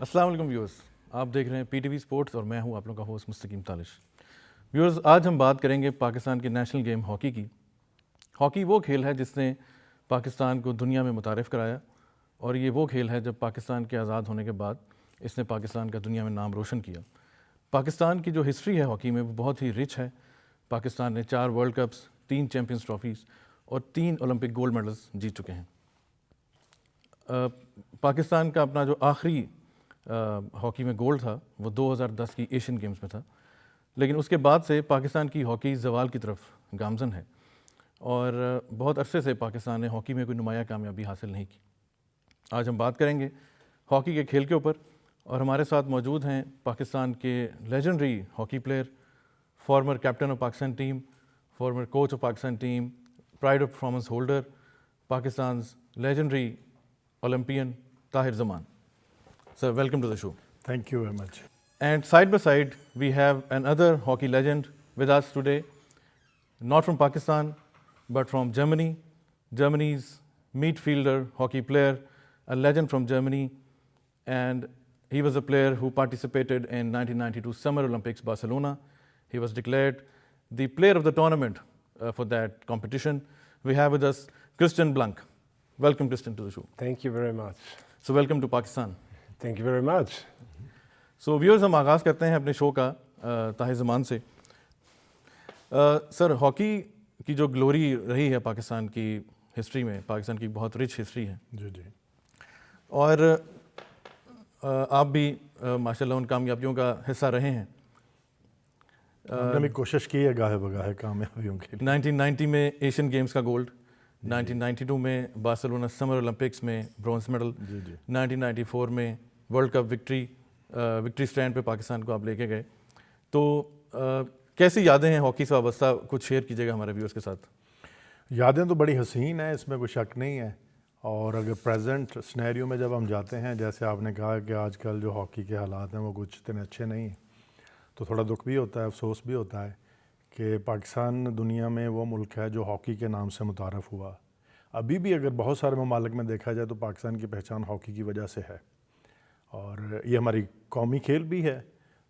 السلام علیکم ویورز، آپ دیکھ رہے ہیں پی ٹی وی اسپورٹس اور میں ہوں آپ لوگوں کا ہوسٹ مستقیم تالش۔ ویورز، آج ہم بات کریں گے پاکستان کے نیشنل گیم ہاکی کی۔ ہاکی وہ کھیل ہے جس نے پاکستان کو دنیا میں متعارف کرایا، اور یہ وہ کھیل ہے جب پاکستان کے آزاد ہونے کے بعد اس نے پاکستان کا دنیا میں نام روشن کیا۔ پاکستان کی جو ہسٹری ہے ہاکی میں وہ بہت ہی رچ ہے۔ پاکستان نے 4 ورلڈ کپس، 3 چیمپئنز ٹرافیز اور 3 اولمپک گولڈ میڈلز جیت چکے ہیں۔ پاکستان کا اپنا جو آخری ہاکی میں گولڈ تھا وہ 2010 کی ایشین گیمز میں تھا، لیکن اس کے بعد سے پاکستان کی ہاکی زوال کی طرف گامزن ہے، اور بہت عرصے سے پاکستان نے ہاکی میں کوئی نمایاں کامیابی حاصل نہیں کی۔ آج ہم بات کریں گے ہاکی کے کھیل کے اوپر، اور ہمارے ساتھ موجود ہیں پاکستان کے legendary hockey player, former captain of Pakistan team, former coach of Pakistan team, pride of performance holder, Pakistan's legendary Olympian Tahir Zaman. Sir, welcome to the show. Thank you very much. And side by side, we have another hockey legend with us today, not from Pakistan, but from Germany. Germany's midfielder, hockey player, a legend from Germany, and he was a player who participated in 1992 Summer Olympics Barcelona. He was declared the player of the tournament for that competition. We have with us Christian Blank. Welcome, Christian, to the show. Thank you very much. So welcome to Pakistan. Thank you very much. So viewers, ہم آغاز کرتے ہیں اپنے شو کا طاہر زمان سے۔ سر، hockey کی جو glory رہی ہے پاکستان کی ہسٹری میں، پاکستان کی بہت رچ ہسٹری ہے، جی جی، اور آپ بھی ماشاء اللہ ان کامیابیوں کا حصہ رہے ہیں۔ ہم نے بھی کوشش کی ہے گاہے بگاہے کامیابیوں کی۔ 1990 میں ایشین گیمز کا گولڈ، 1992 میں بارسلونا سمر اولمپکس میں برونز میڈل، 1994 میں ورلڈ کپ وکٹری اسٹینڈ پہ پاکستان کو آپ لے کے گئے۔ تو کیسی یادیں ہیں ہاکی سے وابستہ، کچھ شیئر کیجیے گا ہمارے ویورز کے ساتھ۔ یادیں تو بڑی حسین ہیں، اس میں کوئی شک نہیں ہے، اور اگر پریزنٹ سنیریو میں جب ہم جاتے ہیں، جیسے آپ نے کہا کہ آج کل جو ہاکی کے حالات ہیں وہ کچھ اتنے اچھے نہیں ہیں، تو تھوڑا دکھ بھی ہوتا ہے، افسوس بھی ہوتا ہے کہ پاکستان دنیا میں وہ ملک ہے جو ہاکی کے نام سے متعارف ہوا۔ ابھی بھی اگر بہت سارے ممالک میں دیکھا جائے تو پاکستان کی پہچان ہاکی کی وجہ سے ہے، اور یہ ہماری قومی کھیل بھی ہے،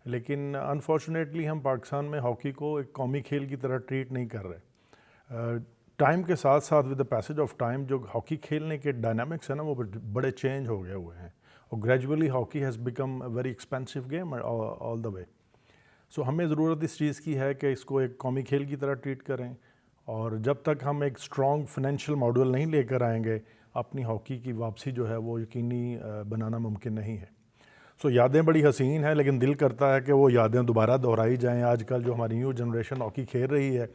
لیکن انفارچونیٹلی ہم پاکستان میں ہاکی کو ایک قومی کھیل کی طرح ٹریٹ نہیں کر رہے۔ ٹائم کے ساتھ ساتھ with the passage of time جو ہاکی کھیلنے کے ڈائنامکس ہیں نا وہ بڑے چینج ہو گئے ہوئے ہیں، اور gradually hockey has become a very expensive game all the way. So ہمیں ضرورت اس چیز کی ہے کہ اس کو ایک قومی کھیل کی طرح ٹریٹ کریں، اور جب تک ہم ایک اسٹرانگ فائنینشیل ماڈل نہیں لے کر آئیں گے، اپنی ہاکی کی واپسی جو ہے وہ یقینی بنانا ممکن نہیں ہے۔ سو یادیں بڑی حسین ہیں، لیکن دل کرتا ہے کہ وہ یادیں دوبارہ دہرائی جائیں۔ آج کل جو ہماری نیو جنریشن ہاکی کھیل رہی ہے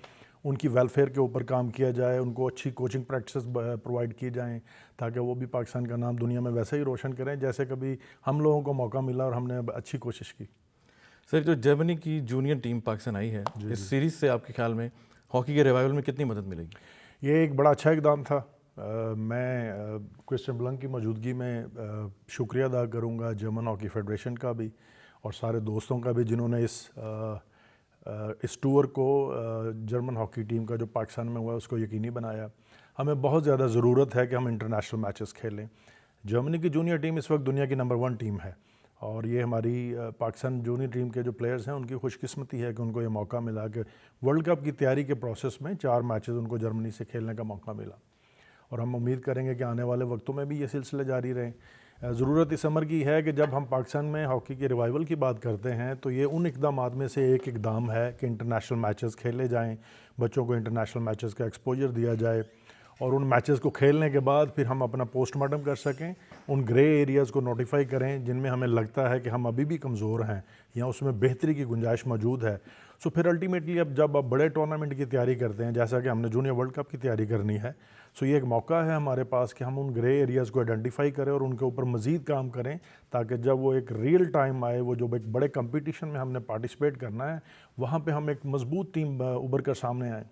ان کی ویلفیئر کے اوپر کام کیا جائے، ان کو اچھی کوچنگ پریکٹسز پرووائڈ کی جائیں، تاکہ وہ بھی پاکستان کا نام دنیا میں ویسے ہی روشن کریں جیسے کبھی ہم لوگوں کو موقع ملا اور ہم نے اچھی کوشش کی۔ سر، جو جرمنی کی جونیئر ٹیم پاکستان آئی ہے، اس سیریز سے آپ کے خیال میں ہاکی کے ریوائول میں کتنی مدد ملے گی؟ یہ ایک بڑا اچھا اقدام تھا۔ میں کرسچن بلنک کی موجودگی میں شکریہ ادا کروں گا جرمن ہاکی فیڈریشن کا بھی، اور سارے دوستوں کا بھی جنہوں نے اس ٹور کو جرمن ہاکی ٹیم کا جو پاکستان میں ہوا ہے اس کو یقینی بنایا۔ ہمیں بہت زیادہ ضرورت ہے کہ ہم انٹرنیشنل میچز کھیلیں۔ جرمنی کی جونیئر ٹیم اس وقت دنیا کی نمبر 1 ٹیم ہے، اور یہ ہماری پاکستان جونیئر ٹیم کے جو پلیئرز ہیں ان کی خوش قسمتی ہے کہ ان کو یہ موقع ملا کہ ورلڈ کپ کی تیاری کے پروسیس میں 4 میچز ان کو جرمنی سے کھیلنے کا موقع ملا، اور ہم امید کریں گے کہ آنے والے وقتوں میں بھی یہ سلسلہ جاری رہیں۔ ضرورت اس امر کی ہے کہ جب ہم پاکستان میں ہاکی کے ریوائول کی بات کرتے ہیں تو یہ ان اقدامات میں سے ایک اقدام ہے کہ انٹرنیشنل میچز کھیلے جائیں، بچوں کو انٹرنیشنل میچز کا ایکسپوجر دیا جائے، اور ان میچز کو کھیلنے کے بعد پھر ہم اپنا پوسٹ مارٹم کر سکیں، ان گرے ایریاز کو نوٹیفائی کریں جن میں ہمیں لگتا ہے کہ ہم ابھی بھی کمزور ہیں یا اس میں بہتری کی گنجائش موجود ہے۔ سو پھر الٹیمیٹلی اب جب آپ بڑے ٹورنامنٹ کی تیاری کرتے ہیں، جیسا کہ ہم نے جونیئر ورلڈ کپ کی تیاری کرنی ہے، سو یہ ایک موقع ہے ہمارے پاس کہ ہم ان گرے ایریاز کو آئیڈینٹیفائی کریں اور ان کے اوپر مزید کام کریں، تاکہ جب وہ ایک ریئل ٹائم آئے، وہ جو ایک بڑے کمپٹیشن میں ہم نے پارٹیسپیٹ کرنا ہے، وہاں پہ ہم ایک مضبوط ٹیم ابھر کر سامنے آئیں۔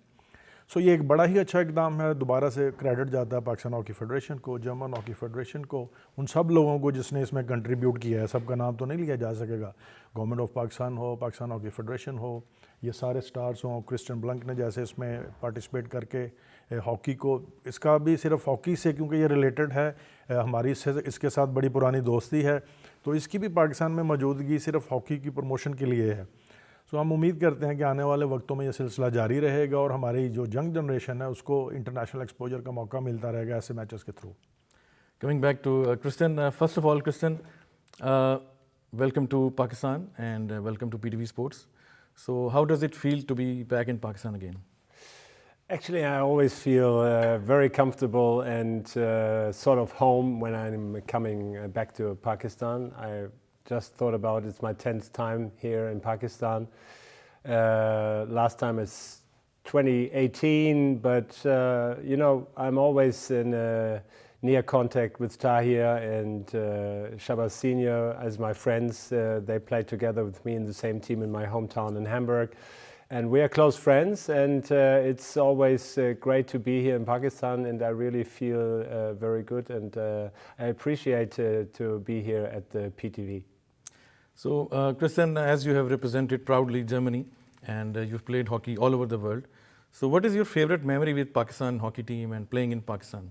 سو یہ ایک بڑا ہی اچھا اقدام ہے۔ دوبارہ سے کریڈٹ جاتا ہے پاکستان ہاکی فیڈریشن کو، جرمن ہاکی فیڈریشن کو، ان سب لوگوں کو جس نے اس میں کنٹریبیوٹ کیا ہے۔ سب کا نام تو نہیں لیا جا سکے گا، گورنمنٹ آف پاکستان ہو، پاکستان ہاکی فیڈریشن ہو، یہ سارے سٹارز ہوں، کرسچن بلنک نے جیسے اس میں پارٹیسپیٹ کر کے ہاکی کو، اس کا بھی صرف ہاکی سے کیونکہ یہ ریلیٹڈ ہے، ہماری اس کے ساتھ بڑی پرانی دوستی ہے، تو اس کی بھی پاکستان میں موجودگی صرف ہاکی کی پروموشن کے لیے ہے. سو ہم امید کرتے ہیں کہ آنے والے وقتوں میں یہ سلسلہ جاری رہے گا اور ہماری جو ینگ جنریشن ہے اس کو انٹرنیشنل ایکسپوجر کا موقع ملتا رہے گا ایسے میچز کے through. Coming back to Kristen, first of all, Kristen, welcome to Pakistan and welcome to PTV Sports. So how does it feel to be back in Pakistan again? Actually, I always feel very comfortable and sort of home when I'm coming back to Pakistan. I just thought about it's my 10th time here in Pakistan. Last time is 2018, but you know, I'm always in near contact with Tahir and Shabazz Senior as my friends. They play together with me in the same team in my hometown in Hamburg. And we are close friends, and it's always great to be here in Pakistan, and I really feel very good, and I appreciate to be here at the PTV. So, Kristen, as you have represented proudly Germany and you've played hockey all over the world, so what is your favorite memory with Pakistan hockey team and playing in Pakistan?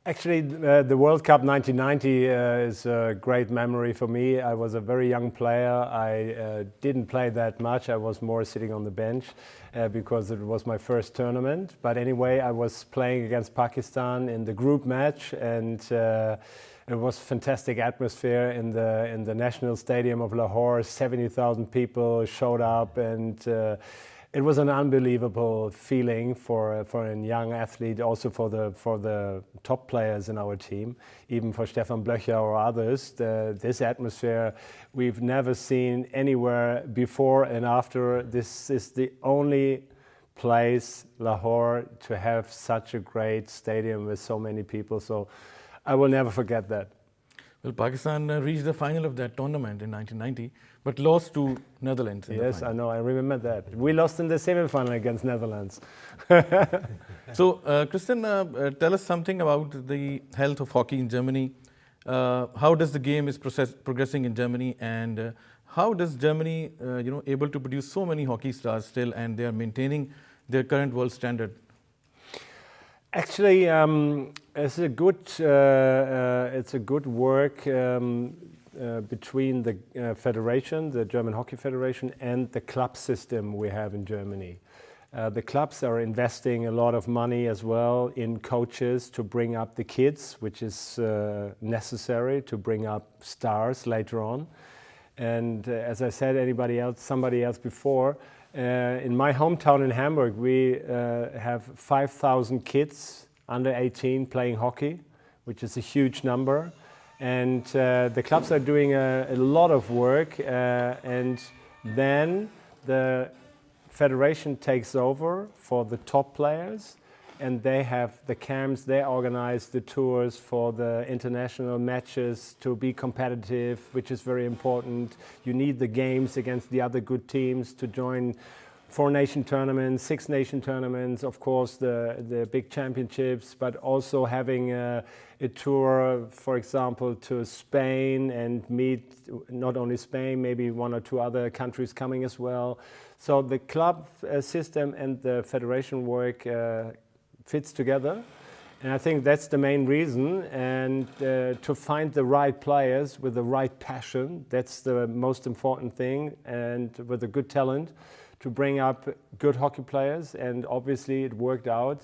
Actually, the World Cup 1990 is a great memory for me. I was a very young player. I didn't play that much. I was more sitting on the bench because it was my first tournament. But anyway, I was playing against Pakistan in the group match, and it was fantastic atmosphere in the National Stadium of Lahore. 70,000 people showed up, and it was an unbelievable feeling for a young athlete, also for the top players in our team, even for Stefan Blöcher or others. This atmosphere we've never seen anywhere before and after. This is the only place, Lahore, to have such a great stadium with so many people. So I will never forget that. Well, Pakistan reached the final of that tournament in 1990, but lost to Netherlands. Yes, I know. I remember that. We lost in the semi-final against Netherlands. So, Kristen, tell us something about the health of hockey in Germany. How does the game is progressing in Germany, and how does Germany, able to produce so many hockey stars still, and they are maintaining their current world standard? Actually, it's a good work between the federation, the German Hockey Federation, and the club system we have in Germany. The clubs are investing a lot of money as well in coaches to bring up the kids, which is necessary to bring up stars later on. And as I said, somebody else before, in my hometown in Hamburg, we have 5,000 kids under 18 playing hockey, which is a huge number. And the clubs are doing a lot of work, and then the federation takes over for the top players, and they have the camps, they organize the tours for the international matches to be competitive, which is very important. You need the games against the other good teams to join 4-nation tournaments, 6-nation tournaments, of course the big championships, but also having a tour, for example, to Spain and meet not only Spain, maybe one or two other countries coming as well. So the club system and the federation work fits together, and I think that's the main reason. And to find the right players with the right passion, that's the most important thing, and with a good talent to bring up good hockey players. And obviously it worked out.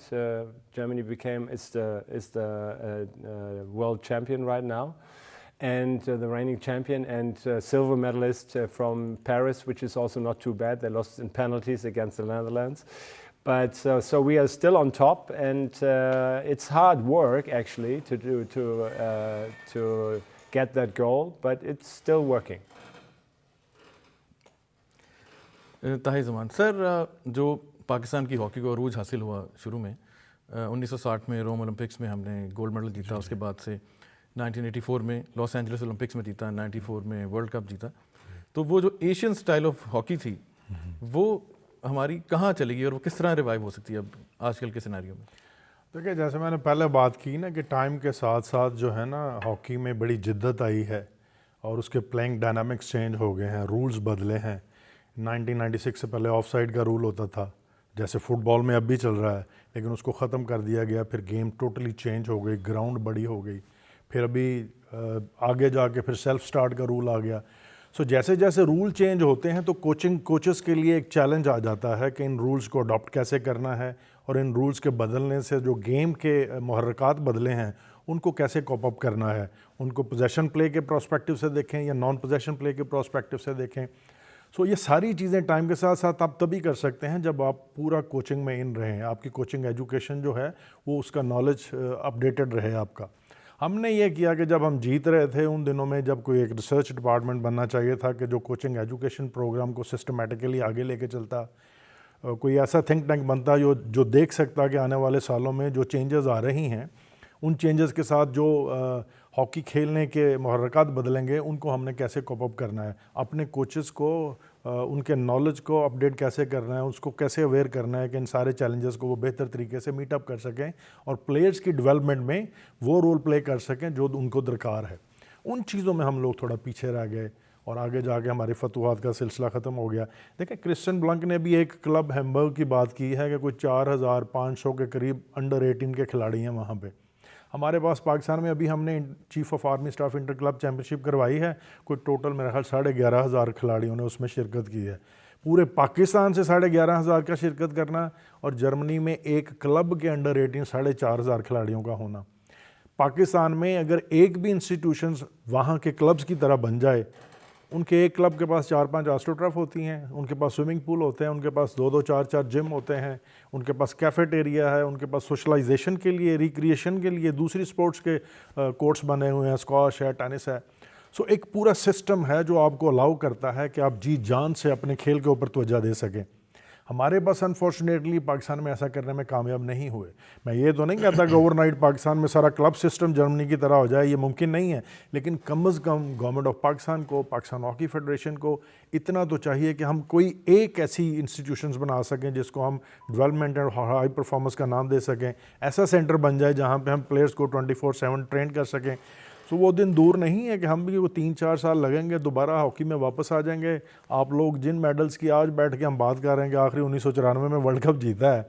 Germany is the world champion right now, and the reigning champion, and silver medalist from Paris, which is also not too bad. They lost in penalties against the Netherlands. But so we are still on top, and it's hard work actually to get that goal, but it's still working. Tahir Zaman sir, जो पाकिस्तान की hockey को अरूज हासिल हुआ शुरू में 1960 में रोम Olympics में हमने गोल्ड मेडल जीता, उसके बाद से 1984 में लॉस एंजलिस ओलंपिक्स में जीता, 94 में वर्ल्ड कप जीता, तो वो जो एशियन स्टाइल ऑफ हॉकी थी वो हमारी कहाँ चलेगी और वो किस तरह रिवाइव हो सकती है अब आजकल के सिनेरियो में? देखिए, जैसे मैंने पहले बात की ना कि टाइम के साथ साथ जो है ना हॉकी में बड़ी जिद्दत आई है और उसके प्लेइंग डायनामिक्स चेंज हो गए हैं, रूल्स बदले हैं. 1996 से पहले ऑफ साइड का रूल होता था, जैसे फुटबॉल में अब भी चल रहा है, लेकिन उसको ख़त्म कर दिया गया. फिर गेम टोटली चेंज हो गई, ग्राउंड बड़ी हो गई, پھر ابھی آگے جا کے پھر سیلف سٹارٹ کا رول آ گیا. سو جیسے جیسے رول چینج ہوتے ہیں تو کوچز کے لیے ایک چیلنج آ جاتا ہے کہ ان رولز کو اڈاپٹ کیسے کرنا ہے, اور ان رولز کے بدلنے سے جو گیم کے محرکات بدلے ہیں ان کو کیسے کوپ اپ کرنا ہے. ان کو پوزیشن پلے کے پراسپیکٹو سے دیکھیں یا نان پوزیشن پلے کے پراسپیکٹو سے دیکھیں. سو یہ ساری چیزیں ٹائم کے ساتھ ساتھ آپ تبھی کر سکتے ہیں جب آپ پورا کوچنگ میں ان رہیں, آپ کی کوچنگ ایجوکیشن جو ہے وہ اس کا نالج اپڈیٹڈ رہے آپ کا. ہم نے یہ کیا کہ جب ہم جیت رہے تھے ان دنوں میں, جب کوئی ایک ریسرچ ڈپارٹمنٹ بننا چاہیے تھا کہ جو کوچنگ ایجوکیشن پروگرام کو سسٹمیٹیکلی آگے لے کے چلتا, کوئی ایسا تھنک ٹینک بنتا جو دیکھ سکتا کہ آنے والے سالوں میں جو چینجز آ رہی ہیں ان چینجز کے ساتھ جو ہاکی کھیلنے کے محرکات بدلیں گے ان کو ہم نے کیسے کوپ اپ کرنا ہے, اپنے کوچز کو ان کے نالج کو اپڈیٹ کیسے کرنا ہے, اس کو کیسے اویئر کرنا ہے کہ ان سارے چیلنجز کو وہ بہتر طریقے سے میٹ اپ کر سکیں اور پلیئرز کی ڈیولپمنٹ میں وہ رول پلے کر سکیں جو ان کو درکار ہے. ان چیزوں میں ہم لوگ تھوڑا پیچھے رہ گئے اور آگے جا کے ہماری فتوحات کا سلسلہ ختم ہو گیا. دیکھیں کرسچن بلنک نے بھی ایک کلب ہیمبرگ کی بات کی ہے کہ کوئی 4500 کے قریب انڈر 18 کے کھلاڑی ہیں وہاں پہ. ہمارے پاس پاکستان میں ابھی ہم نے chief of army staff inter club champion کروائی ہے, کوئی ٹوٹل میرا خیال 11,500 کھلاڑیوں نے اس میں شرکت کی ہے. پورے پاکستان سے 11,500 کا شرکت کرنا اور جرمنی میں ایک کلب کے انڈر 18 4,500 کھلاڑیوں کا ہونا. پاکستان میں اگر ایک بھی انسٹیٹیوشنز وہاں کے کلبز کی طرح بن جائے, ان کے ایک کلب کے پاس 4-5 آسٹرو ٹرف ہوتی ہیں, ان کے پاس سوئمنگ پول ہوتے ہیں, ان کے پاس 2-2 4-4 جم ہوتے ہیں, ان کے پاس کیفیٹیریا ہے, ان کے پاس سوشلائزیشن کے لیے ریکریشن کے لیے دوسری سپورٹس کے کورٹس بنے ہوئے ہیں, اسکواش ہے, ٹینس ہے. سو ایک پورا سسٹم ہے جو آپ کو الاؤ کرتا ہے کہ آپ جی جان سے اپنے کھیل کے اوپر توجہ دے سکیں. ہمارے پاس انفارچونیٹلی پاکستان میں ایسا کرنے میں کامیاب نہیں ہوئے. میں یہ تو نہیں کہتا کہ اوور نائٹ پاکستان میں سارا کلب سسٹم جرمنی کی طرح ہو جائے, یہ ممکن نہیں ہے, لیکن کم از کم گورنمنٹ آف پاکستان کو, پاکستان ہاکی فیڈریشن کو اتنا تو چاہیے کہ ہم کوئی ایک ایسی انسٹیٹیوشنز بنا سکیں جس کو ہم ڈیولپمنٹ اور ہائی پرفارمنس کا نام دے سکیں. ایسا سینٹر بن جائے جہاں پہ ہم پلیئرز کو 24/7 ٹرین کر سکیں. تو وہ دن دور نہیں ہے کہ ہم بھی وہ 3-4 سال لگیں گے دوبارہ ہاکی میں واپس آ جائیں گے. آپ لوگ جن میڈلز کی آج بیٹھ کے ہم بات کر رہے ہیں کہ آخری 1994 میں ورلڈ کپ جیتا ہے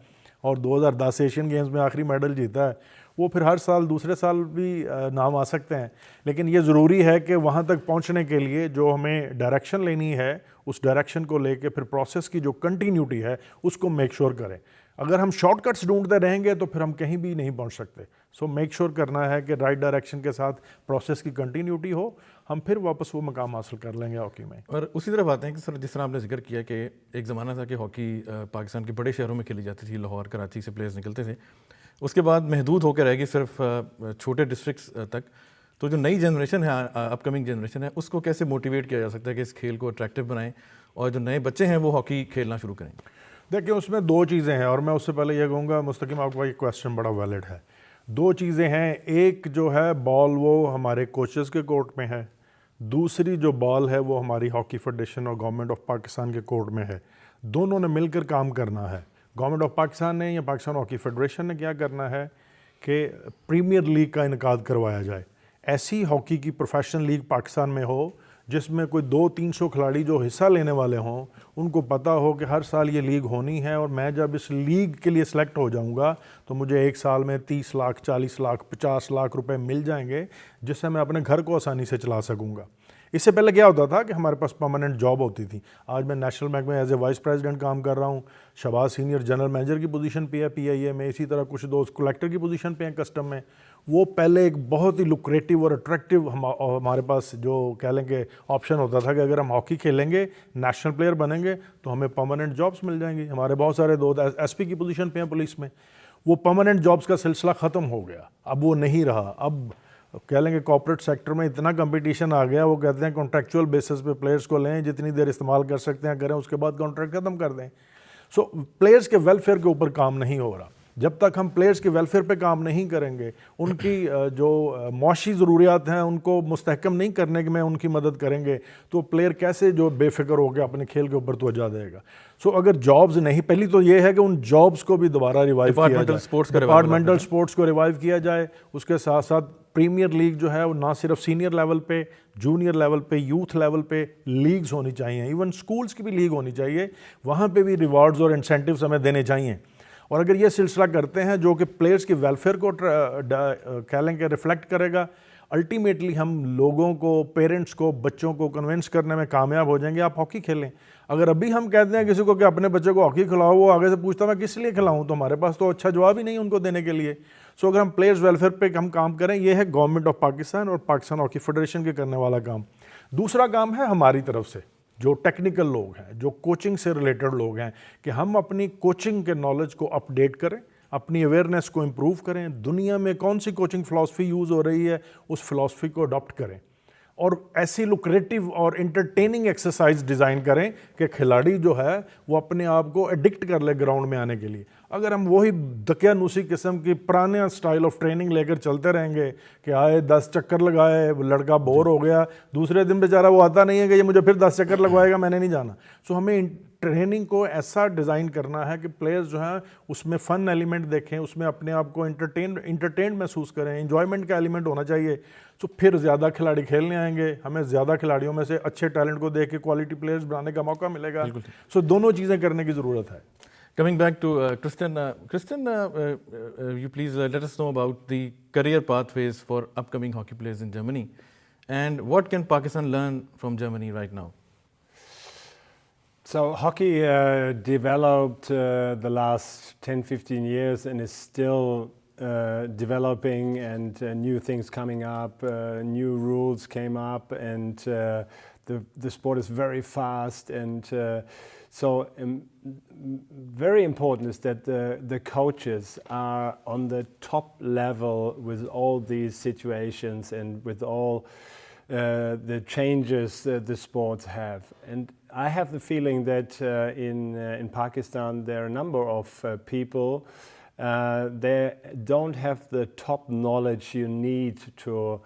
اور 2010 ایشین گیمز میں آخری میڈل جیتا ہے, وہ پھر ہر سال دوسرے سال بھی نام آ سکتے ہیں. لیکن یہ ضروری ہے کہ وہاں تک پہنچنے کے لیے جو ہمیں ڈائریکشن لینی ہے اس ڈائریکشن کو لے کے پھر پروسیس کی جو کنٹینیوٹی ہے اس کو میک شور کریں. اگر ہم شارٹ کٹس ڈھونڈتے رہیں گے تو پھر ہم کہیں بھی نہیں پہنچ سکتے. سو میک شور کرنا ہے کہ رائٹ ڈائریکشن کے ساتھ پروسیس کی کنٹینیوٹی ہو, ہم پھر واپس وہ مقام حاصل کر لیں گے ہاکی میں. اور اسی طرح بات ہے کہ سر جس طرح آپ نے ذکر کیا کہ ایک زمانہ تھا کہ ہاکی پاکستان کے بڑے شہروں میں کھیلی جاتی تھی, لاہور کراچی سے پلیئرز نکلتے تھے, اس کے بعد محدود ہو کے رہ گئی صرف چھوٹے ڈسٹرکٹس تک. تو جو نئی جنریشن ہے, اپ کمنگ جنریشن ہے, اس کو کیسے موٹیویٹ کیا جا سکتا ہے کہ اس کھیل کو اٹریکٹیو بنائیں اور جو نئے بچے ہیں وہ ہاکی کھیلنا شروع کریں؟ دیکھیں اس میں 2 چیزیں ہیں, اور میں اس سے پہلے یہ کہوں گا مستقیم آپ کا یہ کویسچن بڑا ویلڈ ہے. 2 چیزیں ہیں, ایک جو ہے بال وہ ہمارے کوچز کے کورٹ میں ہے, دوسری جو بال ہے وہ ہماری ہاکی فیڈریشن اور گورنمنٹ آف پاکستان کے کورٹ میں ہے. دونوں نے مل کر کام کرنا ہے. گورنمنٹ آف پاکستان نے یا پاکستان ہاکی فیڈریشن نے کیا کرنا ہے کہ پریمیئر لیگ کا انعقاد کروایا جائے. ایسی ہاکی کی پروفیشنل لیگ پاکستان میں ہو جس میں کوئی 200-300 کھلاڑی جو حصہ لینے والے ہوں, ان کو پتہ ہو کہ ہر سال یہ لیگ ہونی ہے اور میں جب اس لیگ کے لیے سلیکٹ ہو جاؤں گا تو مجھے ایک سال میں 30 لاکھ 40 لاکھ 50 لاکھ روپے مل جائیں گے جس سے میں اپنے گھر کو آسانی سے چلا سکوں گا. اس سے پہلے کیا ہوتا تھا کہ ہمارے پاس پرماننٹ جاب ہوتی تھی. آج میں نیشنل بینک میں ایز اے وائس پریزیڈنٹ کام کر رہا ہوں, شہباز سینئر جنرل مینیجر کی پوزیشن پہ ہے PIA میں, اسی طرح کچھ دوست کلیکٹر کی پوزیشن پہ ہیں کسٹم میں. وہ پہلے ایک بہت ہی لوکریٹو اور اٹریکٹیو ہمارے پاس جو کہہ لیں کہ آپشن ہوتا تھا کہ اگر ہم ہاکی کھیلیں گے, نیشنل پلیئر بنیں گے تو ہمیں پرماننٹ جابس مل جائیں گی. ہمارے بہت سارے دوست SP کی پوزیشن پہ ہیں پولیس میں. وہ پرماننٹ جابس کا سلسلہ ختم ہو گیا, اب وہ نہیں رہا. اب کہہ لیں کہ کارپوریٹ سیکٹر میں اتنا کمپٹیشن آ گیا, وہ کہتے ہیں کانٹریکچوئل بیسس پہ پلیئرس کو لیں, جتنی دیر استعمال کر سکتے ہیں کریں, اس کے بعد کانٹریکٹ ختم کر دیں. سو پلیئرس کے ویلفیئر کے اوپر کام نہیں ہو رہا. جب تک ہم پلیئرس کے ویلفیئر پہ کام نہیں کریں گے, ان کی جو معاشی ضروریات ہیں ان کو مستحکم نہیں کرنے میں ان کی مدد کریں گے, تو پلیئر کیسے جو بے فکر ہو کے اپنے کھیل کے اوپر توجہ دے گا. سو اگر جابز نہیں, پہلی تو یہ ہے کہ ان جابز کو بھی دوبارہ ریوائیو کیا جائے, ڈپارٹمنٹل سپورٹس کو ریوائیو کیا جائے. اس کے ساتھ ساتھ پریمیئر لیگ جو ہے وہ نہ صرف سینئر لیول پہ, جونیئر لیول پہ, یوتھ لیول پہ لیگز ہونی چاہیے. ایون سکولز کی بھی لیگ ہونی چاہیے, وہاں پہ بھی ریوارڈز اور انسینٹیوز ہمیں دینے چاہیے. اور اگر یہ سلسلہ کرتے ہیں جو کہ پلیئرز کی ویلفیئر کو کہہ لیں کہ ریفلیکٹ کرے گا, अल्टीमेटली हम लोगों को, पेरेंट्स को, बच्चों को कन्विंस करने में कामयाब हो जाएंगे, आप हॉकी खेलें। अगर अभी हम कहते हैं किसी को कि अपने बच्चे को हॉकी खिलाओ, वो आगे से पूछता मैं किस लिए खिलाऊं, तो हमारे पास तो अच्छा जवाब ही नहीं उनको देने के लिए। सो अगर हम प्लेयर्स वेलफेयर पे हम काम करें, ये है गवर्नमेंट ऑफ पाकिस्तान और पाकिस्तान हॉकी फेडरेशन के करने वाला काम। दूसरा काम है हमारी तरफ से, जो टेक्निकल लोग हैं, जो कोचिंग से रिलेटेड लोग हैं, कि हम अपनी कोचिंग के नॉलेज को अपडेट करें, अपनी अवेयरनेस को इम्प्रूव करें, दुनिया में कौन सी कोचिंग फ़िलासफ़ी यूज़ हो रही है उस फ़िलासफ़ी को अडॉप्ट करें, और ऐसी लुक्रेटिव और इंटरटेनिंग एक्सरसाइज डिज़ाइन करें कि खिलाड़ी जो है वो अपने आप को एडिक्ट कर ले ग्राउंड में आने के लिए। अगर हम वही दकियानूसी किस्म की पुराने स्टाइल ऑफ ट्रेनिंग लेकर चलते रहेंगे कि आए 10 चक्कर लगाए, लड़का बोर हो गया, दूसरे दिन बेचारा वो आता नहीं है कि ये मुझे फिर 10 चक्कर लगवाएगा, मैंने नहीं जाना। सो हमें ट्रेनिंग को ऐसा डिज़ाइन करना है कि प्लेयर्स जो हैं उसमें फ़न एलिमेंट देखें, उसमें अपने आप को इंटरटेन महसूस करें, इंजॉयमेंट का एलिमेंट होना चाहिए। सो फिर ज़्यादा खिलाड़ी खेलने आएंगे, हमें ज़्यादा खिलाड़ियों में से अच्छे टैलेंट को देख के क्वालिटी प्लेयर्स बनाने का मौका मिलेगा। सो दोनों चीज़ें करने की ज़रूरत है। Coming back to Kristen, you please let us know about the career pathways for upcoming hockey players in Germany, and what can Pakistan learn from Germany right now? So hockey developed the last 10-15 years and is still developing, and new things coming up, new rules came up, and the sport is very fast, and so very important is that the coaches are on the top level with all these situations and with all the changes the sports have. And I have the feeling that in Pakistan there are a number of people they don't have the top knowledge you need to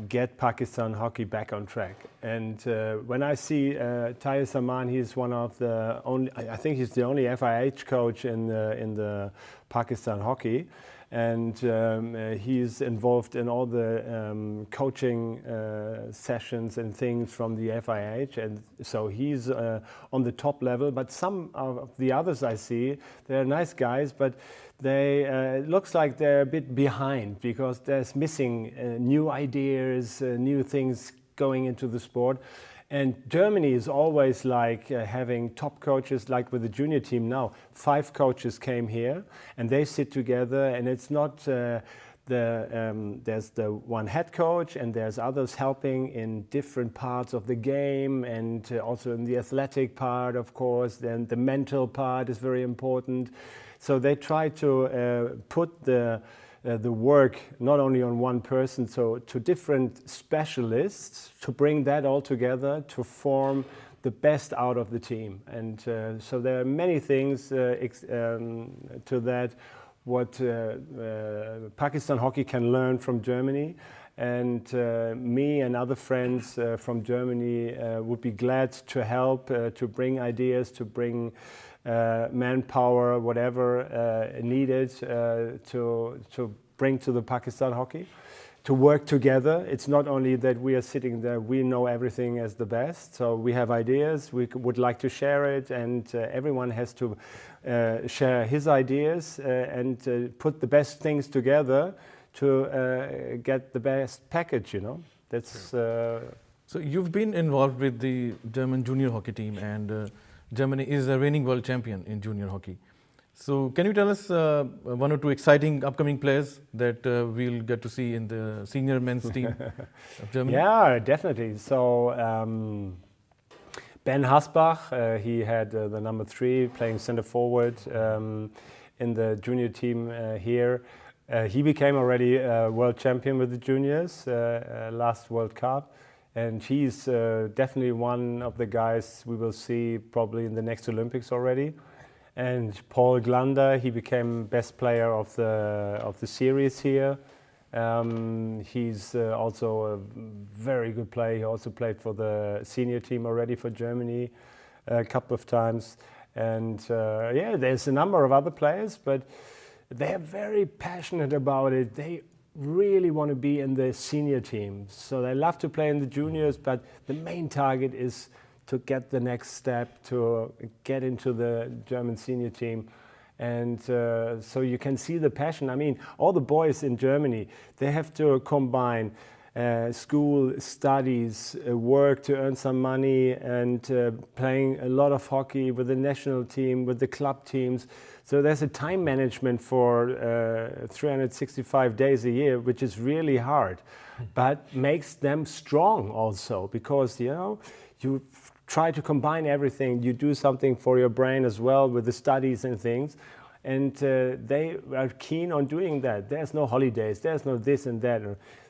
get Pakistan hockey back on track. And when I see Tahir Zaman, he's one of the only, I think he's the only FIH coach in the Pakistan hockey, and he's involved in all the coaching sessions and things from the FIH, and so he's on the top level. But some of the others I see, they're nice guys, but they it looks like they're a bit behind because there's missing new ideas, new things going into the sport. And Germany is always like having top coaches, like with the junior team now. 5 coaches came here and they sit together, and it's not there's the one head coach and there's others helping in different parts of the game, and also in the athletic part, of course. Then the mental part is very important. So they try to put the work not only on one person, so to different specialists, to bring that all together to form the best out of the team. And so there are many things to that, what Pakistan hockey can learn from Germany. And me and other friends from Germany would be glad to help, to bring ideas, to bring manpower, whatever needed to bring to the Pakistan hockey, to work together. It's not only that we are sitting there, we know everything as the best, so we have ideas, we would like to share it, and everyone has to share his ideas and put the best things together to get the best package, you know. That's So you've been involved with the German junior hockey team, and Germany is a reigning world champion in junior hockey. So can you tell us one or two exciting upcoming players that we'll get to see in the senior men's team of Germany? Yeah, definitely. So Ben Hasbach, he had the number 3 playing center forward in the junior team here. He became already world champion with the juniors last World Cup. And he's definitely one of the guys we will see probably in the next Olympics already. And Paul Glander, he became best player of the series here. He's also a very good player. He also played for the senior team already for Germany a couple of times. And yeah, there's a number of other players, but they're very passionate about it. They really want to be in the senior team. So they love to play in the juniors, but the main target is to get the next step, to get into the German senior team. And so you can see the passion. I mean, all the boys in Germany, they have to combine school, studies, work to earn some money, and playing a lot of hockey with the national team, with the club teams. So there's a time management for 365 days a year, which is really hard, but makes them strong also, because you try to combine everything. You do something for your brain as well with the studies and things. And they are keen on doing that. There's no holidays, there's no this and that.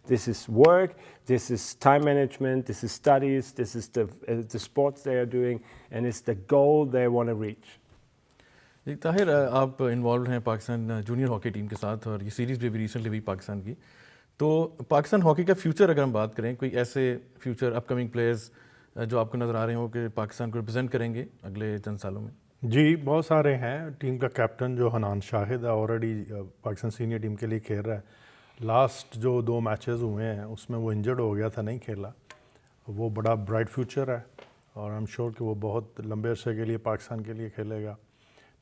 This is work, this is time management, this is studies, this is the sports they are doing, and it's the goal they want to reach. Tahir, आप involve हैं Pakistan junior hockey team के साथ, और ये series भी recently हुई पाकिस्तान की. तो पाकिस्तान हॉकी का फ्यूचर अगर हम बात करें, कोई ऐसे फ्यूचर अपकमिंग प्लेयर्स जो आपको नज़र आ रहे हो कि पाकिस्तान को रिप्रेजेंट करेंगे अगले चंद सालों में? जी, बहुत सारे हैं. टीम का कैप्टन जो हनान शाहिद है, ऑलरेडी पाकिस्तान सीनियर टीम के लिए खेल रहा है. लास्ट जो 2 मैचेस हुए हैं उसमें वो इंजर्ड हो गया था, नहीं खेला. वो बड़ा ब्राइट फ्यूचर है, और आई एम श्योर कि वो बहुत लंबे अरसे के लिए पाकिस्तान के लिए खेलेगा.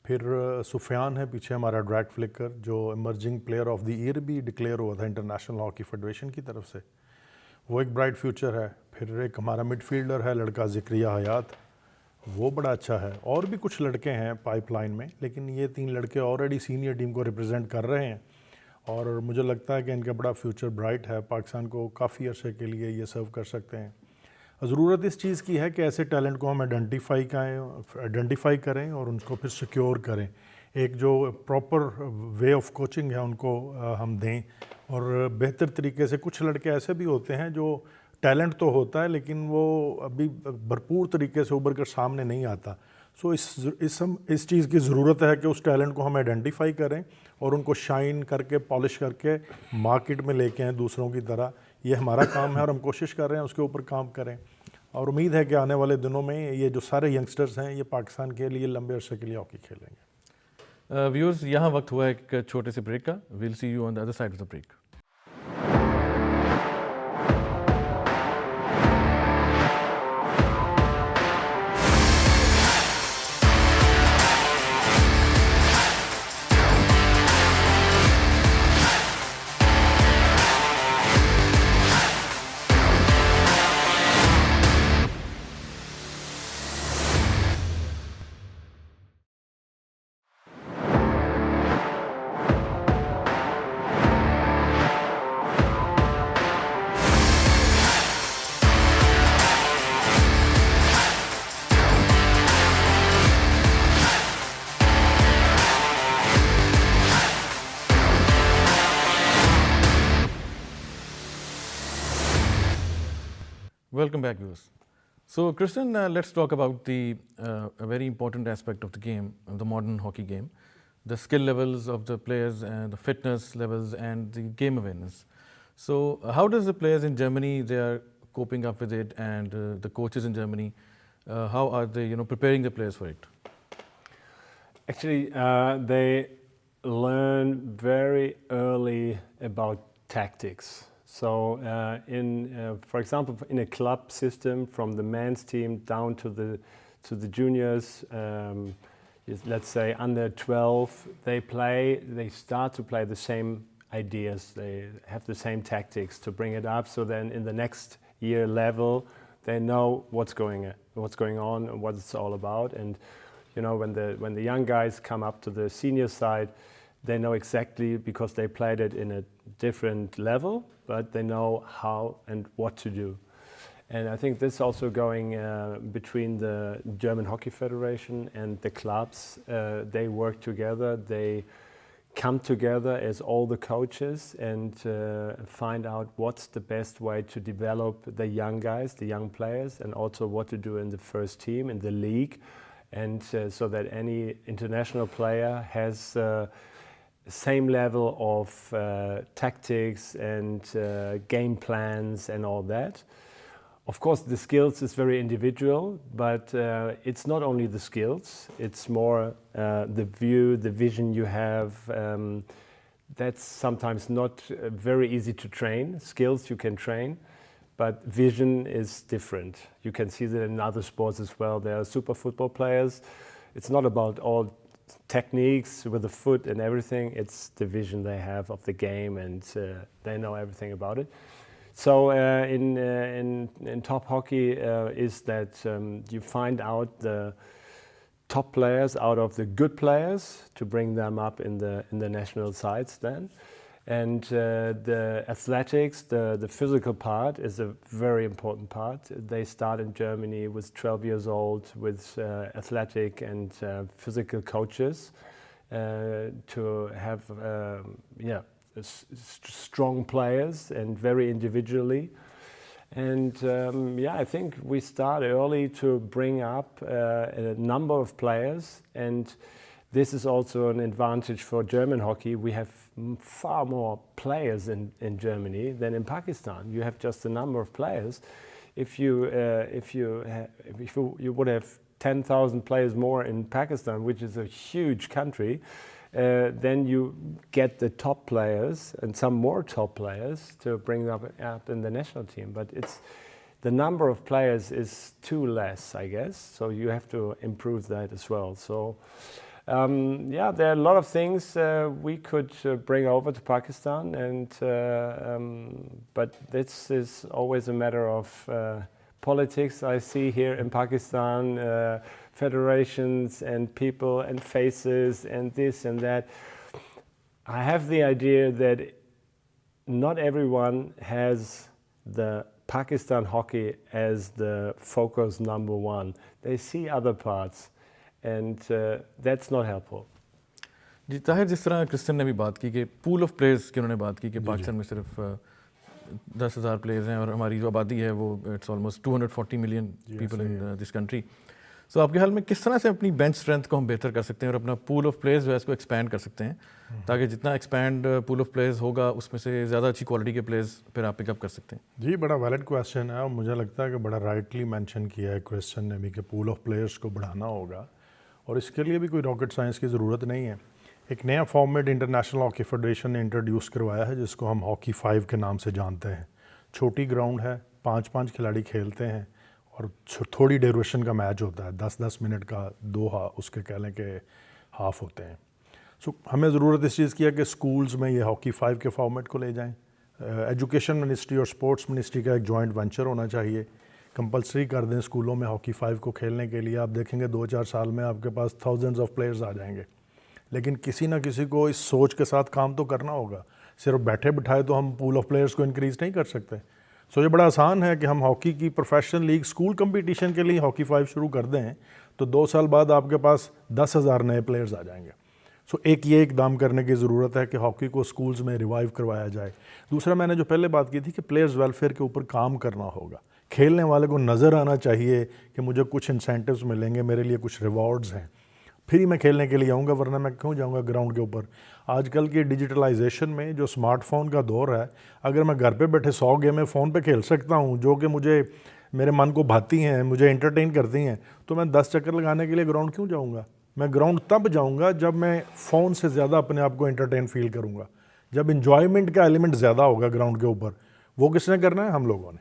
फिर सुफियान है पीछे हमारा, ड्रैग फ्लिकर, जो emerging player of the year भी डिक्लेयर हुआ था इंटरनेशनल हॉकी फेडरेशन की तरफ से. वो एक ब्राइट फ्यूचर है. फिर एक हमारा मिडफील्डर है लड़का ज़िक्रिया हयात, वो बड़ा अच्छा है. और भी कुछ लड़के हैं पाइपलाइन में, लेकिन ये 3 लड़के ऑलरेडी सीनियर टीम को रिप्रेजेंट कर रहे हैं, और मुझे लगता है कि इनका बड़ा फ्यूचर ब्राइट है. पाकिस्तान को काफ़ी अरसे के लिए ये सर्व कर सकते हैं. ज़रूरत इस चीज़ की है कि ऐसे टैलेंट को हम आइडेंटिफाई करें और उनको फिर सिक्योर करें. एक जो प्रॉपर वे ऑफ कोचिंग है उनको हम दें, और बेहतर तरीके से. कुछ लड़के ऐसे भी होते हैं जो टैलेंट तो होता है, लेकिन वो अभी भरपूर तरीके से उभर कर सामने नहीं आता. सो इस चीज़ की ज़रूरत है कि उस टैलेंट को हम आइडेंटिफाई करें और उनको शाइन करके, पॉलिश करके मार्केट में लेके आएँ दूसरों की तरह. ये हमारा काम है और हम कोशिश कर रहे हैं उसके ऊपर काम करें, और उम्मीद है कि आने वाले दिनों में ये जो सारे यंगस्टर्स हैं ये पाकिस्तान के लिए लंबे अरसे के लिए हॉकी खेलेंगे. व्यूअर्स, यहाँ वक्त हुआ एक छोटे से ब्रेक का. Will see you on the other side of the break. Welcome back, viewers. So, Christian, let's talk about a very important aspect of the game, of the modern hockey game, the skill levels of the players and the fitness levels and the game awareness. So, how does the players in Germany, they are coping up with it, and the coaches in Germany, how are they, preparing the players for it? Actually, they learn very early about tactics. So, for example, in a club system, from the men's team down to the juniors, let's say under 12, they start to play the same ideas. They have the same tactics to bring it up. So then, in the next year level, they know what's going on and what it's all about. And when the young guys come up to the senior side, they know exactly, because they played it in a different level, but they know how and what to do. And I think this is also going between the German Hockey Federation and the clubs. They work together, they come together as all the coaches and find out what's the best way to develop the young guys, the young players, and also what to do in the first team, in the league, and so that any international player has same level of tactics and game plans and all that. Of course, the skills is very individual, but it's not only the skills, it's more the view, the vision you have. That's sometimes not very easy to train. Skills you can train, but vision is different. You can see that in other sports as well. There are super football players. It's not about all techniques with the foot and everything. It's the vision they have of the game, and they know everything about it. So in top hockey is that you find out the top players out of the good players to bring them up in the national sides then. And the athletics, the physical part is a very important part. They start in Germany with 12 years old with athletic and physical coaches to have strong players and very individually. And I think we start early to bring up a number of players, and this is also an advantage for German hockey. We have far more players in Germany than in Pakistan. You have just a number of players. If you would have 10,000 players more in Pakistan, which is a huge country, then you get the top players and some more top players to bring them up in the national team. But the number of players is too less, I guess. So you have to improve that as well. So there are a lot of things we could bring over to Pakistan, but this is always a matter of politics. I see here in Pakistan federations and people and faces and this and that. I have the idea that not everyone has the Pakistan hockey as the focus number one. They see other parts. And that's not helpful. जी ताहिर, जिस तरह Kristen ने भी बात की कि pool of players की उन्होंने बात की कि पाकिस्तान में सिर्फ 10,000 प्लेयर्स हैं और हमारी जो आबादी है वो it's almost 240 million people in this country. So आपके ख्याल में किस तरह से अपनी बेंच स्ट्रेंथ को हम बेहतर कर सकते हैं और अपना पूल ऑफ प्लेयर्स जो है इसको एक्सपैंड कर सकते हैं, ताकि जितना एक्सपैंड पूल ऑफ प्लेयर्स होगा उसमें से ज़्यादा अच्छी क्वालिटी के प्लेयर्स फिर आप पिकअप कर सकते हैं? जी, बड़ा वैलिड क्वेश्चन है और मुझे लगता है कि बड़ा राइटली मेंशन किया है क्वेश्चन ने भी कि पूल ऑफ प्लेयर्स को बढ़ाना होगा और इसके लिए भी कोई रॉकेट साइंस की ज़रूरत नहीं है. एक नया फॉर्मेट इंटरनेशनल हॉकी फेडरेशन ने इंट्रोड्यूस करवाया है जिसको हम हॉकी 5 के नाम से जानते हैं. छोटी ग्राउंड है, 5-5 खिलाड़ी खेलते हैं और थोड़ी ड्यूरेशन का मैच होता है, 10-10 मिनट का 2 उसके कह लें कि हाफ होते हैं. सो हमें ज़रूरत इस चीज़ की है कि स्कूल्स में ये हॉकी 5 के फॉर्मेट को ले जाएं. एजुकेशन मिनिस्ट्री और स्पोर्ट्स मिनिस्ट्री का एक जॉइंट वेंचर होना चाहिए. कंपलसरी कर दें स्कूलों में हॉकी 5 को खेलने के लिए. आप देखेंगे 2-4 साल में आपके पास थाउजेंड्स ऑफ प्लेयर्स आ जाएंगे. लेकिन किसी ना किसी को इस सोच के साथ काम तो करना होगा. सिर्फ बैठे बिठाए तो हम पूल ऑफ प्लेयर्स को इंक्रीज़ नहीं कर सकते. सो ये बड़ा आसान है कि हम हॉकी की प्रोफेशनल लीग स्कूल कंपटीशन के लिए हॉकी 5 शुरू कर दें तो 2 साल बाद आपके पास 10,000 नए प्लेयर्स आ जाएंगे. सो ये इकदाम करने की ज़रूरत है कि हॉकी को स्कूल्स में रिवाइव करवाया जाए. दूसरा, मैंने जो पहले बात की थी कि प्लेयर्स वेलफेयर के ऊपर काम करना होगा. खेलने वाले को नज़र आना चाहिए कि मुझे कुछ इंसेंटिव्स मिलेंगे, मेरे लिए कुछ रिवॉर्ड्स हैं, फिर ही मैं खेलने के लिए आऊँगा, वरना मैं क्यों जाऊँगा ग्राउंड के ऊपर. आजकल की डिजिटलाइजेशन में जो स्मार्टफोन का दौर है, अगर मैं घर पे बैठे 100 गेमें फ़ोन पे खेल सकता हूँ जो कि मुझे मेरे मन को भाती हैं, मुझे एंटरटेन करती हैं, तो मैं 10 चक्कर लगाने के लिए ग्राउंड क्यों जाऊँगा. मैं ग्राउंड तब जाऊँगा जब मैं फ़ोन से ज़्यादा अपने आप को एंटरटेन फील करूँगा, जब इन्जॉयमेंट का एलिमेंट ज़्यादा होगा ग्राउंड के ऊपर. वो किसने करना है? हम लोगों ने.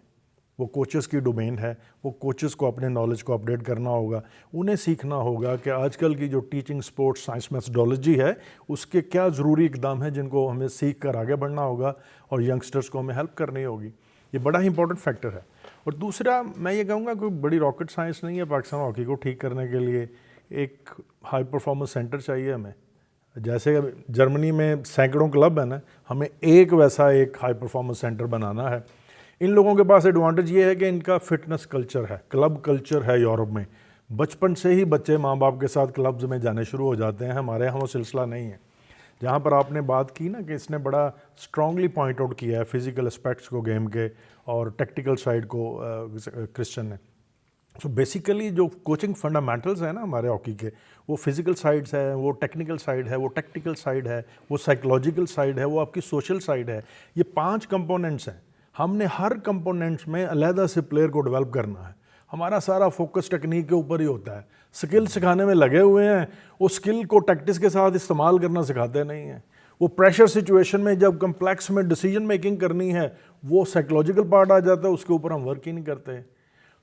वो कोचेस की डोमेन है. वो कोचेस को अपने नॉलेज को अपडेट करना होगा. उन्हें सीखना होगा कि आजकल की जो टीचिंग स्पोर्ट्स साइंस मेथोडोलॉजी है उसके क्या ज़रूरी इकदाम हैं जिनको हमें सीख कर आगे बढ़ना होगा और यंगस्टर्स को हमें हेल्प करनी होगी. ये बड़ा ही इंपॉर्टेंट फैक्टर है. और दूसरा, मैं ये कहूँगा कोई बड़ी रॉकेट साइंस नहीं है पाकिस्तान हॉकी को ठीक करने के लिए. एक हाई परफॉर्मेंस सेंटर चाहिए हमें. जैसे जर्मनी में सैकड़ों क्लब है ना, हमें एक वैसा एक हाई परफॉर्मेंस सेंटर बनाना है. इन लोगों के पास एडवांटेज ये है कि इनका फिटनेस कल्चर है, क्लब कल्चर है यूरोप में. बचपन से ही बच्चे माँ बाप के साथ क्लब्स में जाने शुरू हो जाते हैं. हमारे यहाँ वो सिलसिला नहीं है. जहाँ पर आपने बात की ना कि इसने बड़ा स्ट्रांगली पॉइंट आउट किया है फिज़िकल एस्पेक्ट्स को गेम के और टेक्टिकल साइड को क्रिश्चियन ने. सो बेसिकली जो कोचिंग फंडामेंटल्स हैं ना हमारे हॉकी के, वो फिज़िकल साइड्स है, वो टेक्निकल साइड है, वो टैक्टिकल साइड है, वो साइकोलॉजिकल साइड है, वो आपकी सोशल साइड है. ये 5 कंपोनेंट्स हैं. हमने हर कंपोनेंट्स में अलहदा से प्लेयर को डेवलप करना है. हमारा सारा फोकस टेक्निक के ऊपर ही होता है. स्किल सिखाने में लगे हुए हैं, वो स्किल को टैक्टिक्स के साथ इस्तेमाल करना सिखाते नहीं हैं. वो प्रेशर सिचुएशन में जब कम्प्लेक्स में डिसीजन मेकिंग करनी है, वो साइकोलॉजिकल पार्ट आ जाता है, उसके ऊपर हम वर्क ही नहीं करते.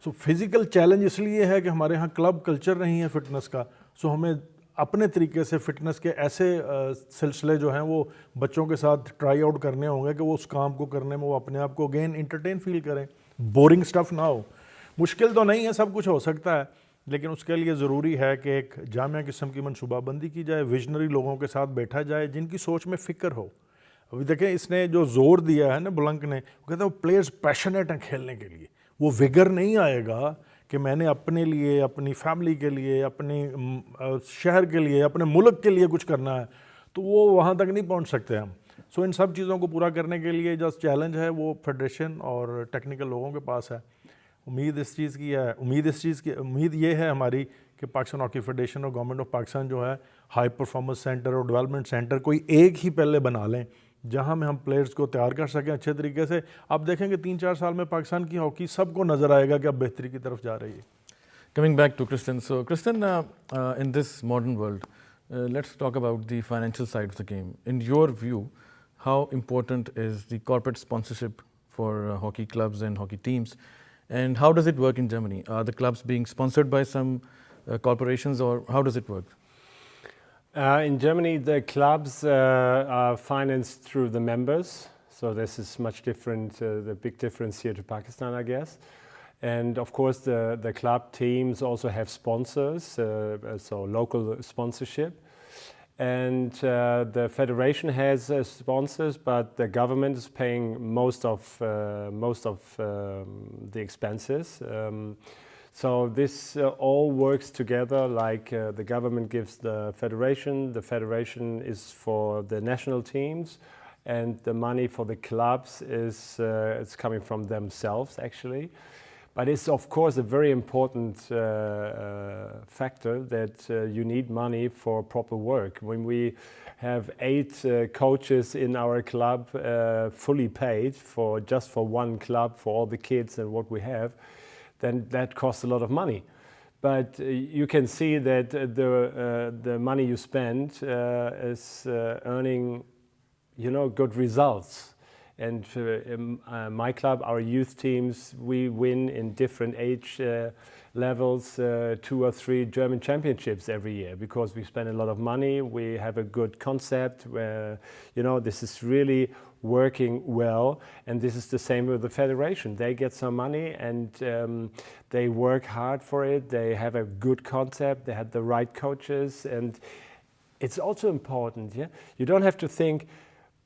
सो फिज़िकल चैलेंज इसलिए है कि हमारे यहाँ क्लब कल्चर नहीं है फिटनेस का. सो हमें अपने तरीके से फिटनेस के ऐसे सिलसिले जो हैं वो बच्चों के साथ ट्राई आउट करने होंगे कि वो उस काम को करने में वो अपने आप को अगेन इंटरटेन फील करें, बोरिंग स्टफ ना हो। मुश्किल तो नहीं है, सब कुछ हो सकता है, लेकिन उसके लिए ज़रूरी है कि एक जामिया किस्म की मनसूबाबंदी की जाए, विजनरी लोगों के साथ बैठा जाए जिनकी सोच में फ़िक्र हो। अभी देखें इसने जो ज़ोर दिया है ना बुलंक ने, वो कहता है वो प्लेयर्स पैशनेट हैं खेलने के लिए, वो विगर नहीं आएगा कि मैंने अपने लिए, अपनी फैमिली के लिए, अपने शहर के लिए, अपने मुल्क के लिए कुछ करना है, तो वो वहाँ तक नहीं पहुँच सकते हम। सो इन सब चीज़ों को पूरा करने के लिए जो चैलेंज है वो फेडरेशन और टेक्निकल लोगों के पास है। उम्मीद ये है हमारी कि पाकिस्तान हॉकी फेडरेशन और गवर्नमेंट ऑफ पाकिस्तान जो है हाई परफॉर्मेंस सेंटर और डेवलपमेंट सेंटर कोई एक ही पहले बना लें जहां में हम प्लेयर्स को तैयार कर सकें अच्छे तरीके से। आप देखेंगे 3-4 साल में पाकिस्तान की हॉकी सबको नज़र आएगा कि अब बेहतरी की तरफ जा रही है। Coming back to Kristen, so Kristen, in this modern world, let's talk about the financial side of the game. In your view, how important is the corporate sponsorship for hockey clubs and hockey teams, and how does it work in Germany? Are the clubs being sponsored by some corporations, or how does it work? In Germany, the clubs are financed through the members, so this is much different, the big difference here to Pakistan, I guess. And of course, the club teams also have sponsors, so local sponsorship. And the federation has sponsors, but the government is paying most of the expenses. So this all works together, like the government gives the federation is for the national teams, and the money for the clubs is it's coming from themselves actually. But it's of course a very important factor that you need money for proper work. When we have 8 coaches in our club fully paid just for one club, for all the kids and what we have, then that costs a lot of money. But you can see that the money you spend is earning, good results. And my club, our youth teams, we win in different age levels 2 or 3 German championships every year because we spend a lot of money. We have a good concept where, this is really working well, and this is the same with the federation. They get some money and they work hard for it. They have a good concept. They have the right coaches, and it's also important. Yeah, you don't have to think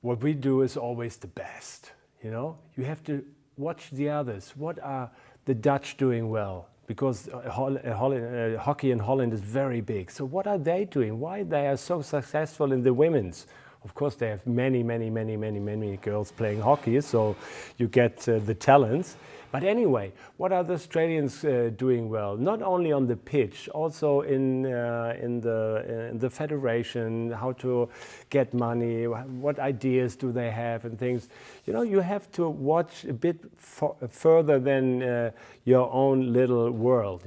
what we do is always the best. You have to watch the others. What are the Dutch doing well? Because hockey in Holland is very big. So what are they doing? Why they are so successful in the women's? Of course, they have many girls playing hockey, so you get the talents. But anyway, what are the Australians doing well? Not only on the pitch, also in the federation, how to get money, what ideas do they have and things. You have to watch a bit further than your own little world,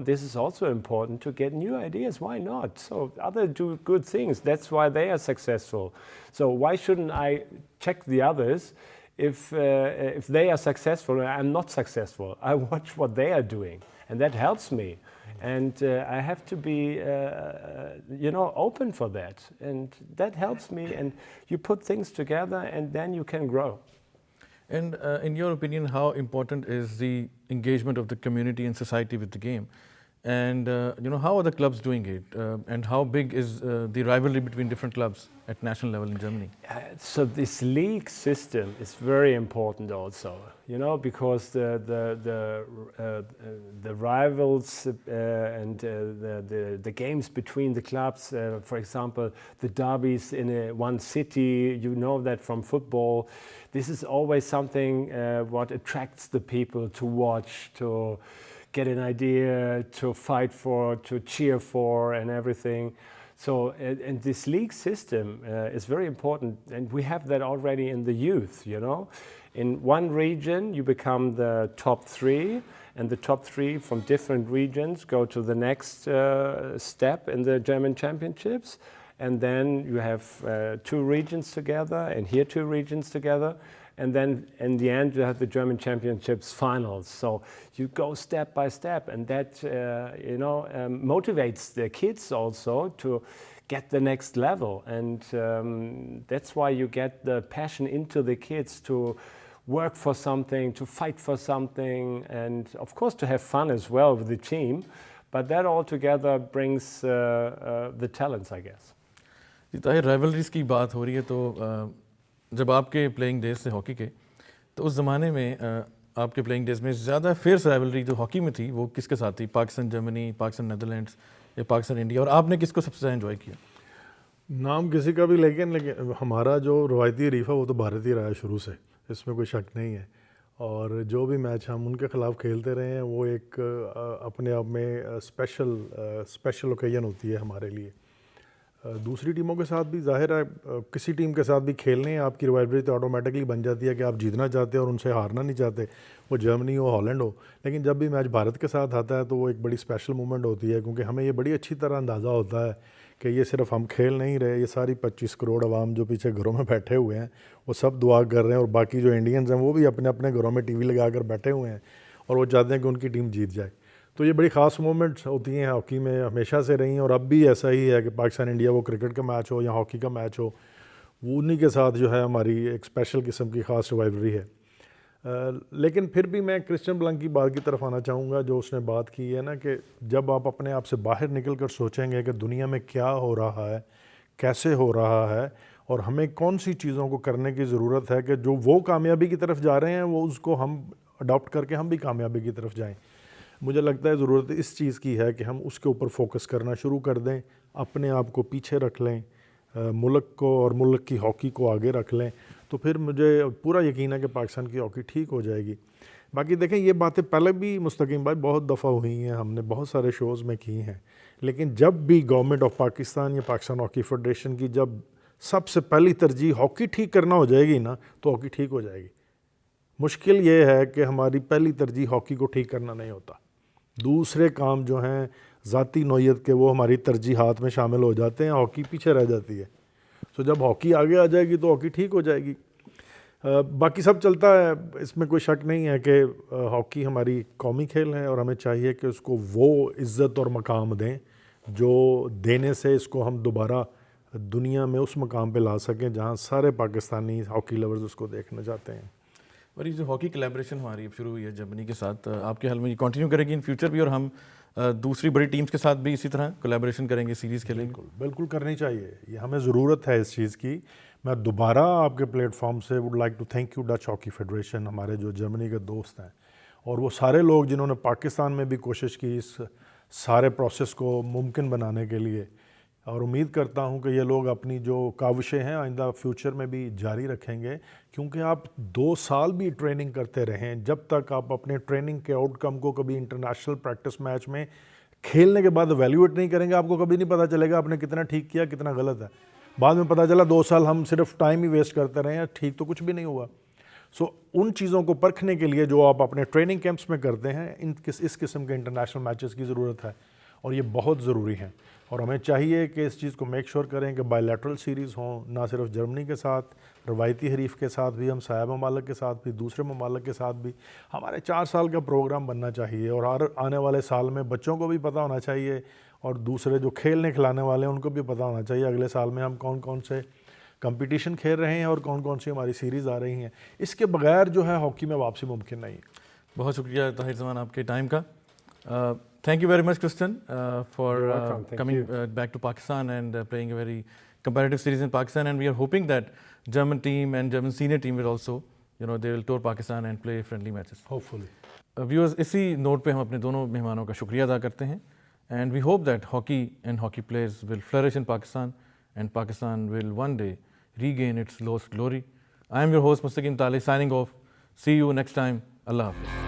This is also important to get new ideas. Why not? So others do good things. That's why they are successful. So why shouldn't I check the others? If they are successful and I'm not successful, I watch what they are doing, and that helps me. And I have to be, open for that, and that helps me. And you put things together, and then you can grow. And in your opinion, how important is the engagement of the community and society with the game? And how are the clubs doing it? And how big is the rivalry between different clubs at national level in Germany? So this league system is very important also, because the rivals and the games between the clubs, for example, the derbies in one city, that from football. This is always something what attracts the people to watch, to get an idea, to fight for, to cheer for, and everything. So, and this league system is very important, and we have that already in the youth, In one region, you become the top 3, and the top 3 from different regions go to the next step in the German championships. And then you have 2 regions together, and here 2 regions together. and then in the end you have the German Championships finals. So you go step by step, and that motivates the kids also to get the next level, and that's why you get the passion into the kids to work for something, to fight for something, and of course to have fun as well with the team. But that all together brings the talents, I guess. Tahir, rivalries की बात हो रही है तो जब आपके playing days से hockey के, तो उस ज़माने में आपके प्लेइंग डेज में ज़्यादा फेयर्स राइवलरी जो हॉकी में थी वो किसके साथ थी? पाकिस्तान जर्मनी, पाकिस्तान नेदरलैंड्स या पाकिस्तान इंडिया? और आपने किसको सबसे ज़्यादा एंजॉय किया? नाम किसी का भी, लेकिन हमारा जो रवायती हरीफ है वो तो भारत ही रहा है शुरू से, इसमें कोई शक नहीं है। और जो भी मैच हम उनके ख़िलाफ़ खेलते रहे हैं वो एक अपने आप में स्पेशल ओकेजन होती है हमारे लिए। दूसरी टीमों के साथ भी ज़ाहिर है, किसी टीम के साथ भी खेलने आपकी रिवाइवरी तो ऑटोमेटिकली बन जाती है कि आप जीतना चाहते हैं और उनसे हारना नहीं चाहते, वो जर्मनी हो, हॉलैंड हो। लेकिन जब भी मैच भारत के साथ आता है तो वो एक बड़ी स्पेशल मोमेंट होती है, क्योंकि हमें ये बड़ी अच्छी तरह अंदाज़ा होता है कि ये सिर्फ हम खेल नहीं रहे, ये सारी 25 करोड़ अवाम जो पीछे घरों में बैठे हुए हैं वो सब दुआ कर रहे हैं, और बाकी जो इंडियंस हैं वो भी अपने अपने घरों में टीवी लगा कर बैठे हुए हैं और वो चाहते हैं कि उनकी टीम जीत जाए। तो ये बड़ी ख़ास मोमेंट्स होती हैं हॉकी में, हमेशा से रही हैं, और अब भी ऐसा ही है कि पाकिस्तान इंडिया वो क्रिकेट का मैच हो या हॉकी का मैच हो, वो उन्हीं के साथ जो है हमारी एक स्पेशल किस्म की ख़ास रिवाइवरी है। लेकिन फिर भी मैं क्रिश्चियन ब्लंक की बात की तरफ आना चाहूँगा, जो उसने बात की है ना कि जब आप अपने आप से बाहर निकल कर सोचेंगे कि दुनिया में क्या हो रहा है, कैसे हो रहा है, और हमें कौन सी चीज़ों को करने की ज़रूरत है कि जो वो कामयाबी की तरफ जा रहे हैं वो उसको हम अडॉप्ट करके हम भी कामयाबी की तरफ जाएं। मुझे लगता है ज़रूरत इस चीज़ की है कि हम उसके ऊपर फोकस करना शुरू कर दें, अपने आप को पीछे रख लें, मुल्क को और मुल्क की हॉकी को आगे रख लें, तो फिर मुझे पूरा यकीन है कि पाकिस्तान की हॉकी ठीक हो जाएगी। बाकी देखें, ये बातें पहले भी मुस्तकीम भाई बहुत दफ़ा हुई हैं, हमने बहुत सारे शोज़ में की हैं, लेकिन जब भी गवर्नमेंट ऑफ पाकिस्तान या पाकिस्तान हॉकी फेडरेशन की जब सबसे पहली तरजीह हॉकी ठीक करना हो जाएगी ना, तो हॉकी ठीक हो जाएगी। मुश्किल ये है कि हमारी पहली तरजीह हॉकी को ठीक करना नहीं होता, दूसरे काम जो हैं ज़ाती नौयत के वो हमारी तरजीहात में शामिल हो जाते हैं, हॉकी पीछे रह जाती है। तो जब हॉकी आगे आ जाएगी तो हॉकी ठीक हो जाएगी। बाकी सब चलता है, इसमें कोई शक नहीं है कि हॉकी हमारी कौमी खेल है और हमें चाहिए कि उसको वो इज़्ज़त और मकाम दें जो देने से इसको हम दोबारा दुनिया में उस मकाम पे ला सकें जहाँ सारे पाकिस्तानी हॉकी लवर्स उसको देखना चाहते हैं। और ये जो हॉकी कोलैबोरेशन हमारी शुरू हुई है जर्मनी के साथ, आपके हाल में ये कंटिन्यू करेगी इन फ्यूचर भी, और हम दूसरी बड़ी टीम्स के साथ भी इसी तरह कोलैबोरेशन करेंगे, सीरीज़ खेलेंगे? बिल्कुल करनी चाहिए, ये हमें ज़रूरत है इस चीज़ की। मैं दोबारा आपके प्लेटफॉर्म से would like to thank you Dutch hockey federation, हमारे जो जर्मनी के दोस्त हैं, और वो सारे लोग जिन्होंने पाकिस्तान में भी कोशिश की इस सारे प्रोसेस को मुमकिन बनाने के लिए, और उम्मीद करता हूं कि ये लोग अपनी जो काविशें हैं आइंदा फ्यूचर में भी जारी रखेंगे, क्योंकि आप 2 साल भी ट्रेनिंग करते रहें, जब तक आप अपने ट्रेनिंग के आउटकम को कभी इंटरनेशनल प्रैक्टिस मैच में खेलने के बाद एवेल्यूएट नहीं करेंगे, आपको कभी नहीं पता चलेगा आपने कितना ठीक किया, कितना गलत है। बाद में पता चला 2 साल हम सिर्फ टाइम ही वेस्ट करते रहे हैं, ठीक तो कुछ भी नहीं हुआ। सो उन चीज़ों को परखने के लिए जो आप अपने ट्रेनिंग कैंप्स में करते हैं, इस किस्म के इंटरनेशनल मैचेस की ज़रूरत है, और ये बहुत ज़रूरी हैं। और हमें चाहिए कि इस चीज़ को मेक श्योर करें कि बायलैटरल सीरीज़ हों, ना सिर्फ जर्मनी के साथ, रवायती हरीफ के साथ भी, हम साया ममालिक के साथ भी, दूसरे ममालिक के साथ भी। हमारे 4 साल का प्रोग्राम बनना चाहिए, और हर आने वाले साल में बच्चों को भी पता होना चाहिए, और दूसरे जो खेलने खिलाने वाले हैं उनको भी पता होना चाहिए अगले साल में हम कौन कौन से कंपटीशन खेल रहे हैं और कौन कौन सी हमारी सीरीज़ आ रही हैं। इसके बगैर जो है हॉकी में वापसी मुमकिन नहीं है। बहुत शुक्रिया ताहिर ज़मान आपके टाइम का। Thank you very much, Christian, for coming back to Pakistan and playing a very competitive series in Pakistan. And we are hoping that German team and German senior team will also, they will tour Pakistan and play friendly matches. Hopefully. Viewers, इसी note पे हम अपने दोनों मेहमानों का शुक्रिया अदा करते हैं. And we hope that hockey and hockey players will flourish in Pakistan, and Pakistan will one day regain its lost glory. I am your host, Mustaqim Taleh, signing off. See you next time. Allah Hafiz.